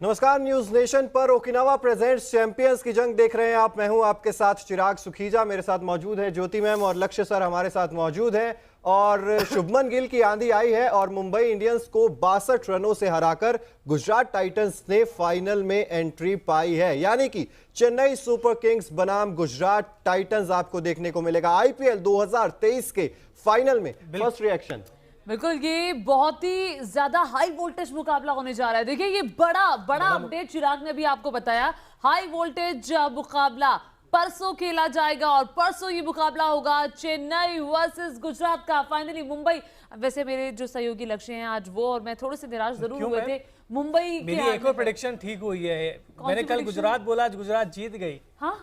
नमस्कार, news nation पर Okinawa presents champions की जंग देख रहे हैं आप। मैं हूं आपके साथ चिराग सुखीजा, मेरे साथ मौजूद है ज्योति मैम और लक्ष्य सर हमारे साथ मौजूद हैं। और शुभमन गिल की आंधी आई है और मुंबई इंडियंस को 62 रनों से हराकर गुजरात टाइटंस ने फाइनल में एंट्री पाई है। यानी कि चेन्नई सुपर किंग्स बनाम गुजरात टाइटंस आपको देखने को मिलेगा आईपीएल 2023 के फाइनल में। First reaction? बिल्कुल, ये बहुत ही ज्यादा हाई वोल्टेज मुकाबला होने जा रहा है। देखिए, ये बड़ा अपडेट चिराग ने भी आपको बताया। हाई वोल्टेज मुकाबला परसों खेला जाएगा और परसों ये मुकाबला होगा चेन्नई वर्सेस गुजरात का। फाइनली मुंबई, वैसे मेरे जो सहयोगी लक्ष्य हैं आज वो और मैं थोड़े से निराश जरूर हुए थे मुंबई। मेरी एक और प्रेडिक्शन ठीक हुई है। मैंने कल गुजरात बोला, आज गुजरात जीत गई। हाँ,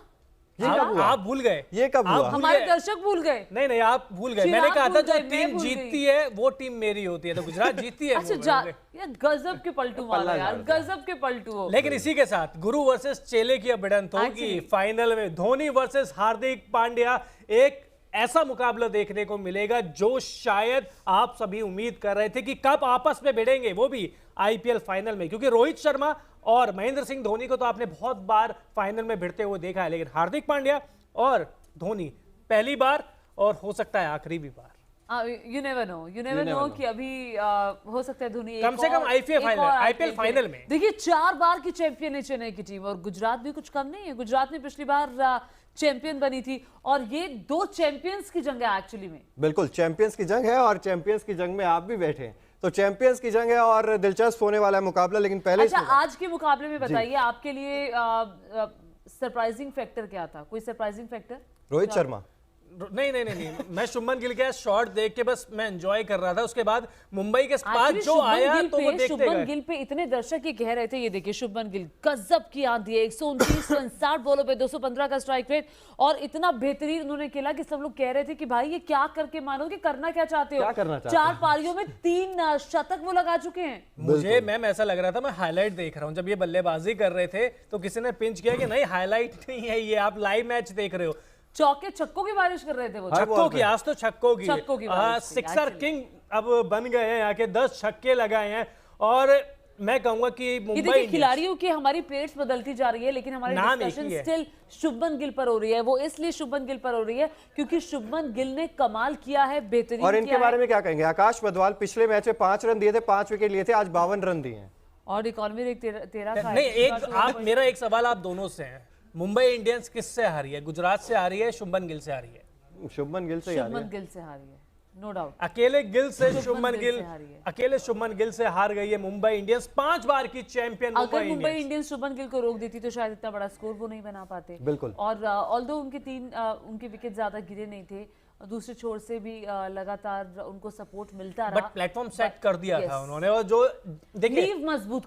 आप भूल गए। ये कब हुआ? हमारे दर्शक भूल गए। नहीं, आप भूल गए। मैंने कहा था जो टीम जीतती है वो टीम मेरी होती है, तो गुजरात जीतती है। अच्छा, यार गजब के पलटू वाला यार, गजब के पलटू हो। लेकिन इसी के साथ गुरु वर्सेस चेले की भिड़ंत होगी फाइनल में। धोनी वर्सेस हार्दिक पांड्या, एक ऐसा मुकाबला देखने को मिलेगा जो शायद आप सभी उम्मीद कर रहे थे कि कब आपस में भिड़ेंगे, वो भी आईपीएल फाइनल में। क्योंकि रोहित शर्मा और महेंद्र सिंह धोनी को तो आपने बहुत बार फाइनल में भिड़ते हुए देखा है, लेकिन हार्दिक पांड्या और धोनी पहली बार और हो सकता है आखिरी भी बार। यू नेवर नो कि अभी हो सकता है धोनी कम से कम आईपीएल फाइनल में। देखिए, 4 बार की चैंपियन है चेन्नई की टीम और गुजरात भी कुछ कम नहीं है। गुजरात ने पिछली बार चैंपियन बनी थी और ये 2 चैंपियंस की जंग है एक्चुअली में। बिल्कुल, चैंपियंस की जंग है और चैंपियंस की जंग में आप भी बैठे हैं, तो चैंपियंस की जंग है और दिलचस्प होने वाला है मुकाबला। लेकिन पहले अच्छा, आज के मुकाबले में बताइए आपके लिए सरप्राइजिंग फैक्टर क्या था? कोई सरप्राइजिंग फैक्टर? रोहित शर्मा? नहीं, मैं शुभमन गिल के शॉट देख के बस मैं एंजॉय कर रहा था। उसके बाद मुंबई के पास जो आया तो वो देखते गए। शुभमन गिल पे इतने दर्शक ये कह रहे थे, ये देखिए शुभमन गिल गजब की आंधी है, 129 रन 60 बॉलों पे 215 का स्ट्राइक रेट और इतना बेहतरीन उन्होंने खेला कि सब लोग कह रहे थे कि भाई ये क्या करके मानोगे, करना क्या चाहते हो? 4 पारियों में 3 शतक वो लगा चुके हैं। मुझे मैम ऐसा लग रहा था मैं हाईलाइट देख रहा हूँ। जब ये बल्लेबाजी कर रहे थे तो किसी ने पिंच किया कि नहीं हाईलाइट नहीं है, ये आप लाइव मैच देख रहे हो। चौके छक्कों की बारिश कर रहे थे वो। छक्कों की, आज तो छक्कों की सिक्सर actually। किंग अब बन गए हैं, यहाँ के 10 छक्के लगाए हैं। और मैं कहूंगा कि मुंबई खिलाड़ियों की हमारी प्लेट्स बदलती जा रही है, लेकिन हमारी डिस्कशन स्टिल शुभमन गिल पर हो रही है। वो इसलिए शुभमन गिल पर हो रही है क्योंकि शुभमन गिल ने कमाल किया है, बेहतरीन। और इनके बारे में क्या कहेंगे? आकाश मधवाल पिछले मैच में 5 रन दिए थे, 5 विकेट लिए थे, आज 52 रन दिए हैं और इकॉनमी रेट 13 का नहीं। मेरा एक सवाल आप दोनों से है, मुंबई इंडियंस किससे हारी है? गुजरात से हारी है, शुभमन गिल से हारी है? शुभमन गिल से हारी है, नो डाउट। अकेले शुभमन गिल से हार गई है मुंबई इंडियंस, 5 बार की चैंपियन। अगर मुंबई इंडियंस शुभमन गिल को रोक देती तो शायद इतना बड़ा स्कोर वो नहीं बना पाते। बिल्कुल। और ऑल्दो उनके विकेट ज्यादा गिरे नहीं थे, दूसरे छोर से भी लगातार उनको सपोर्ट मिलता रहा, बट प्लेटफॉर्म सेट कर दिया था उन्होंने। और जो देखिए मजबूत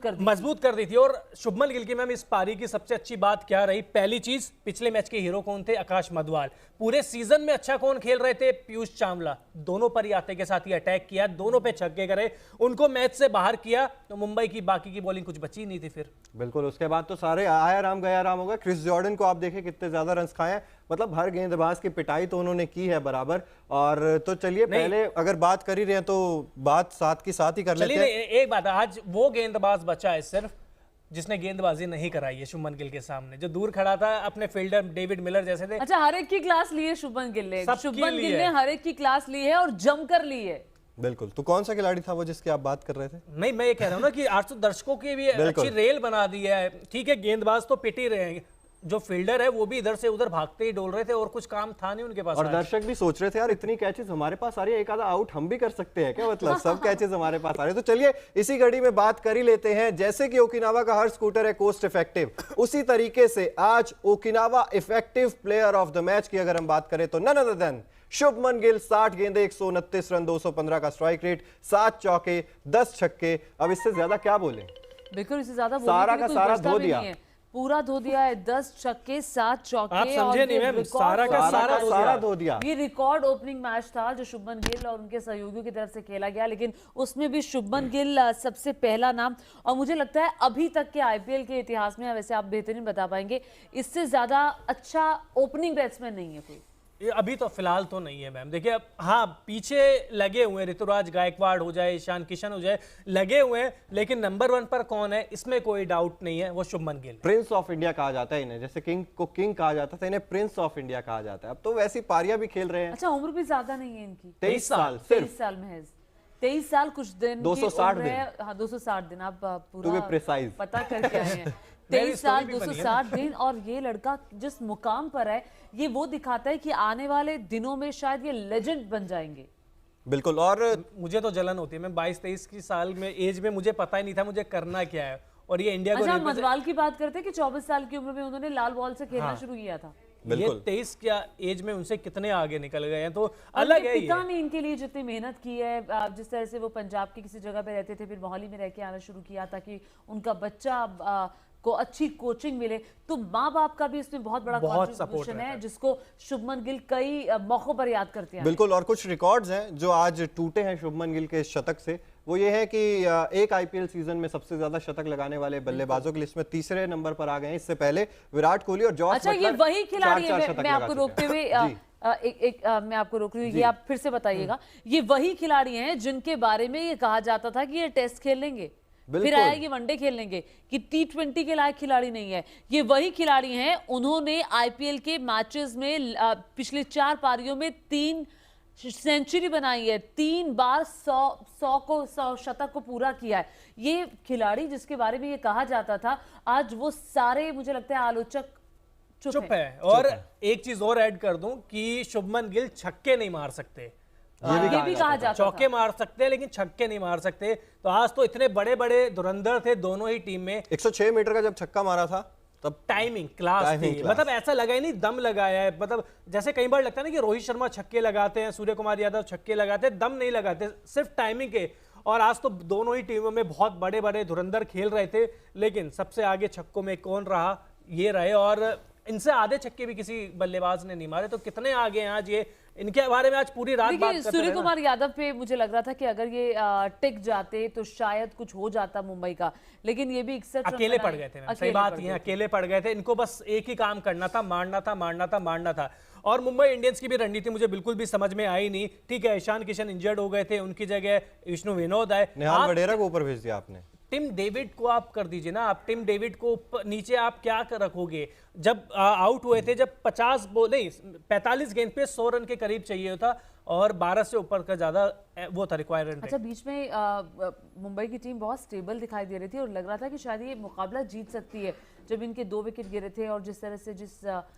कर दी थी। और शुभमन गिल की मैम इस पारी की सबसे अच्छी बात क्या रही? पहली चीज, पिछले मैच के हीरो कौन थे? आकाश मधवाल। पूरे सीजन में अच्छा कौन खेल रहे थे? पीयूष चावला। दोनों पर ही आते के साथ ही अटैक किया, दोनों पे छक्के करे, उनको मैच से बाहर किया, तो मुंबई की बाकी की बॉलिंग कुछ बची नहीं थी फिर। बिल्कुल, उसके बाद तो सारे आया राम गया राम हो गया। क्रिस जॉर्डन को आप देखें कितने ज्यादा रन खाए, मतलब हर गेंदबाज की पिटाई तो उन्होंने की है बराबर। और तो चलिए पहले अगर बात कर ही रहे हैं तो बात साथ की साथ ही कर लेते हैं। एक बात, आज वो गेंदबाज बचा है सिर्फ जिसने गेंदबाजी नहीं कराई है शुभमन गिल के सामने, जो दूर खड़ा था अपने फील्डर डेविड मिलर जैसे थे। अच्छा, हर एक की क्लास ली है शुभमन गिल ने। शुभमन गिल ने हर एक की क्लास ली है और जमकर ली है। बिल्कुल। तो कौन सा खिलाड़ी था वो जिसकी आप बात कर रहे थे? नहीं, मैं ये कह रहा हूँ ना कि 800 दर्शकों की भी अच्छी रेल बना दी है। ठीक है, गेंदबाज तो पिट ही रहे हैं, जो फील्डर है वो भी इधर से उधर भागते ही डोल रहे थे और कुछ काम था नहीं उनके पास। और दर्शक भी सोच रहे थे यार इतनी कैचेस हमारे पास आ रही है, एक आधा आउट हम भी कर सकते हैं क्या? मतलब सब कैचेस हमारे पास आ रहे हैं। तो चलिए इसी घड़ी में बात कर ही लेते हैं। जैसे कि ओकिनावा का हर स्कूटर है कोस्ट इफेक्टिव, उसी तरीके से आज Okinawa effective player of the match की अगर हम बात करें तो none other than Shubman Gill. 60 गेंदे, 129 रन, 215 का स्ट्राइक रेट, 7 चौके, 10 छक्के। अब इससे ज्यादा क्या बोले? बिल्कुल, इससे ज्यादा सारा का सारा धो दिया, पूरा धो दिया है। 10 छक्के, 7 चौके। आप समझे नहीं मैम, सारा का सारा धो दिया। ये रिकॉर्ड ओपनिंग मैच था जो शुभमन गिल और उनके सहयोगियों की तरफ से खेला गया, लेकिन उसमें भी शुभमन गिल सबसे पहला नाम। और मुझे लगता है अभी तक के आईपीएल के इतिहास में, वैसे आप बेहतरीन बता पाएंगे, इससे ज्यादा अच्छा ओपनिंग बैट्समैन नहीं है कोई। ये अभी तो फिलहाल तो नहीं है मैम। देखिए अब हाँ, पीछे लगे हुए हैं, ऋतुराज गायकवाड़ हो जाए, ईशान किशन हो जाए, लगे हुए हैं, लेकिन नंबर 1 पर कौन है इसमें कोई डाउट नहीं है, वो Shubman Gill. Prince of India कहा जाता है इन्हें, जैसे किंग को किंग कहा जाता था, इन्हें प्रिंस ऑफ इंडिया कहा जाता है। अब तो वैसी पारियां भी खेल रहे हैं। अच्छा, उम्र भी ज्यादा नहीं है इनकी, 23 साल 23 सिर्फ। साल महज 23 साल कुछ दिन 260 दिन। हाँ 260 दिन, आप To be पूरा precise. पता करके आए हैं। मेरी 23 साल story भी बनी है 260 दिन, और ये लड़का जिस मुकाम पर है ये वो दिखाता है कि आने वाले दिनों में शायद ये लेजेंड बन जाएंगे। बिल्कुल। और मुझे तो जलन होती है, मैं 22-23 की साल में एज में मुझे पता ही नहीं था मुझे करना क्या है, और ये इंडिया को अच्छा, हम represent- मजवाल की बात करते हैं कि 24 साल की उम्र में उन्होंने लाल बॉल से खेलना हाँ। शुरू किया था। ये बिल्कुल। 23 क्या एज में उनसे कितने आगे निकल गए हैं, तो और अलग उनके है पिता ये। ने इनके लिए जितनी मेहनत की है, जिस तरह से वो पंजाब की किसी जगह पे रहते थे, फिर मोहाली में रह के आना शुरू किया ताकि उनका बच्चा को अच्छी कोचिंग मिले, तो माँ बाप का भी इसमें बहुत बड़ा बहुत support कंट्रीब्यूशन रहता है, है। जिसको शुभमन गिल कई मौकों पर याद करते हैं। बिल्कुल। और कुछ रिकॉर्ड्स हैं जो आज टूटे हैं शुभमन गिल के शतक से। वो ये है कि एक आईपीएल सीजन में सबसे ज्यादा शतक लगाने वाले बल्लेबाजों की लिस्ट में तीसरे नंबर पर आ गए हैं। इससे पहले विराट कोहली और जॉस अच्छा, ये बटलर वही खिलाड़ी है, 4-4 शतक मैं लगा आपको चुके रोकते हैं। हुए जी। मैं आपको रोक रही हूँ, ये आप फिर से बताइएगा। ये वही खिलाड़ी हैं जिनके बारे में ये कहा जाता था कि ये टेस्ट खेल लेंगे, फिर बिल्कुल। आया ये वनडे खेल लेंगे, कि T20 के लायक खिलाड़ी नहीं है। ये वही खिलाड़ी हैं, उन्होंने आईपीएल के मैचेस में पिछले 4 पारियों में 3 सेंचुरी बनाई है, 3 बार 100 शतक को पूरा किया है। ये खिलाड़ी जिसके बारे में ये कहा जाता था, आज वो सारे मुझे लगता है आलोचक चुप है। और एक चीज और ऐड कर दूं कि शुभमन गिल छक्के नहीं मार सकते, ये भी कहा जाता चौके था। मार सकते हैं लेकिन छक्के नहीं मार सकते। तो आज तो इतने बड़े बड़े धुरंधर थे दोनों ही टीम में। 106 मीटर का जब छक्का मारा था तब टाइमिंग क्लास थी, टाइमिंग क्लास। मतलब ऐसा लगा ही नहीं दम लगाया है। मतलब जैसे कई बार लगता है ना कि रोहित शर्मा छक्के लगाते हैं, सूर्य कुमार यादव छक्के लगाते हैं, दम नहीं लगाते, सिर्फ टाइमिंग के। और आज तो दोनों ही टीमों में बहुत बड़े बड़े धुरंधर खेल रहे थे, लेकिन सबसे आगे छक्कों में कौन रहा, ये रहे। और इनसे आधे छक्के भी किसी बल्लेबाज ने नहीं मारे, तो कितने आगे हैं आज ये। इनके बारे में आज पूरी रात बात देखिए, करते सूर्य रहे ना। कुमार यादव पे मुझे लग रहा था कि अगर ये टिक जाते तो शायद कुछ हो जाता मुंबई का, लेकिन ये भी 61 रन अकेले पड़ बनाए। गए थे मैम, सही अकेले बात पड़ ये गए है, थे। अकेले पड़ गए थे। इनको बस एक ही काम करना था, मारना था, मारना था, मारना था। और मुंबई इंडियंस की भी रणनीति मुझे बिल्कुल भी समझ में आई नहीं। ठीक है, ईशान किशन इंजर्ड हो गए थे, उनकी जगह विष्णु विनोद आए। निहाल आप वडेरा को ऊपर भेज दिया आपने। टिम डेविड को आप कर दीजिए ना, आप टिम डेविड को नीचे आप क्या रखोगे। जब आउट हुए थे, जब 45 गेंद पे 100 रन के करीब चाहिए था, और 12 से ऊपर का ज्यादा वो था रिक्वायरमेंट। अच्छा, बीच में मुंबई की टीम बहुत स्टेबल दिखाई दे रही थी और लग रहा था कि शायद ये मुकाबला जीत सकती है, जब इनके 2 विकेट गिरे थे और जिस तरह से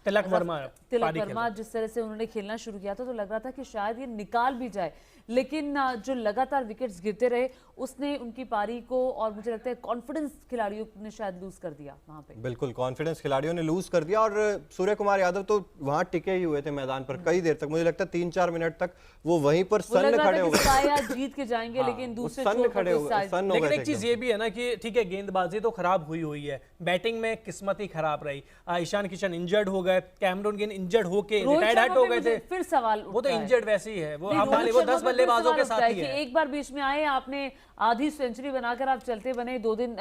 तिलक वर्मा जिस तरह से उन्होंने खेलना शुरू किया था, तो लग रहा था कि शायद ये निकाल भी जाए, लेकिन जो लगातार विकेट्स गिरते रहे उसने उनकी पारी को, और मुझे लगता है कॉन्फिडेंस खिलाड़ियों ने शायद लूज कर दिया वहां पे। बिल्कुल, कॉन्फिडेंस खिलाड़ियों ने लूज कर दिया। और सूर्य कुमार यादव तो वहां टिके ही हुए थे मैदान पर कई देर तक, मुझे लगता है 3-4 मिनट तक वो वहीं पर सन्न खड़े हो गए। शायद जीत के जाएंगे, लेकिन दूसरे सन्न छोर पर खड़े तो हो गए, शायद- सन्न हो लेकिन गए एक थे चीज एकदम। ये भी है ना कि ठीक है, गेंदबाजी तो खराब हुई है, बैटिंग में किस्मत ही खराब रही। ईशान किशन इंजर्ड हो गए, कैमरून गिल इंजर्ड होके रोहित रिटायर्ड शर्मा हो पे गए मुझे थे। फिर सवाल वो तो उठता है। इंजर्ड वैसे ही है, वो नहीं, अब रोहित वो शर्मा 10 पे फिर बल्लेबाजों के सवाल साथ उठता ही है है। कि एक बार बीच में आए, आपने आधी सेंचुरी बनाकर आप चलते बने 2 दिन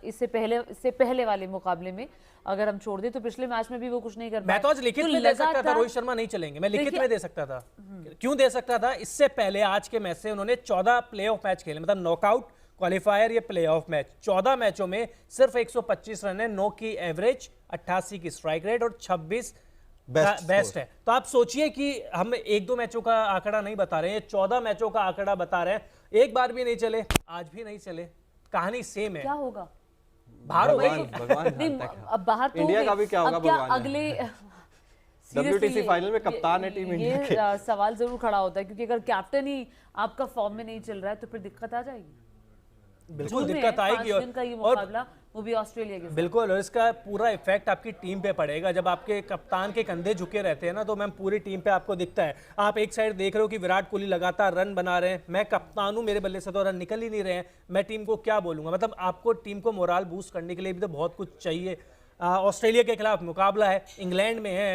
इससे पहले वाले मुकाबले में अगर हम छोड़ दें, तो पिछले मैच में भी वो कुछ नहीं कर पाए। मैं तो आज लिखित में दे सकता था, लगातार- रोहित शर्मा नहीं चलेंगे, मैं लिखित देखिए- में दे सकता था। क्यों दे सकता था? इससे पहले आज के मैच से उन्होंने 14 प्लेऑफ मैच खेले, मतलब नॉकआउट, क्वालिफायर, ये प्लेऑफ मैच। 14 मैचों में सिर्फ 125 रन है, 9 की एवरेज, 88 की स्ट्राइक रेट और 26 बेस्ट है। तो आप सोचिए कि हम 1-2 मैचों का आंकड़ा नहीं बता रहे हैं, 14 मैचों का आंकड़ा बता रहे हैं। एक बार भी नहीं चले, आज भी नहीं चले, कहानी सेम है। क्या होगा? बाहर हो गई। भगवान नहीं, जानता है। अब बाहर तो इंडिया हो का गई। भी क्या होगा अब क्या भगवान जाने। अगले WTC Seriously, फाइनल में कप्तान है टीम इंडिया के। ये सवाल जरूर खड़ा होता है, क्योंकि अगर कैप्टन ही आपका फॉर्म में नहीं चल रहा है तो फिर दिक्कत आ जाएगी। बिल्कुल जून में दिक्कत है, आएगी। 5 दिन का ये और मुकाबला, वो भी ऑस्ट्रेलिया के साथ। बिल्कुल, और इसका पूरा इफेक्ट आपकी टीम पे पड़ेगा। जब आपके कप्तान के कंधे झुके रहते हैं ना, तो मैम पूरी टीम पे आपको दिखता है। आप एक साइड देख रहे हो कि विराट कोहली लगातार रन बना रहे हैं, मैं कप्तान हूं, मेरे बल्ले से तो रन निकल ही नहीं रहे हैं, मैं टीम को क्या बोलूंगा। मतलब आपको टीम को मोराल बूस्ट करने के लिए भी तो बहुत कुछ चाहिए। ऑस्ट्रेलिया के खिलाफ मुकाबला है, इंग्लैंड में है।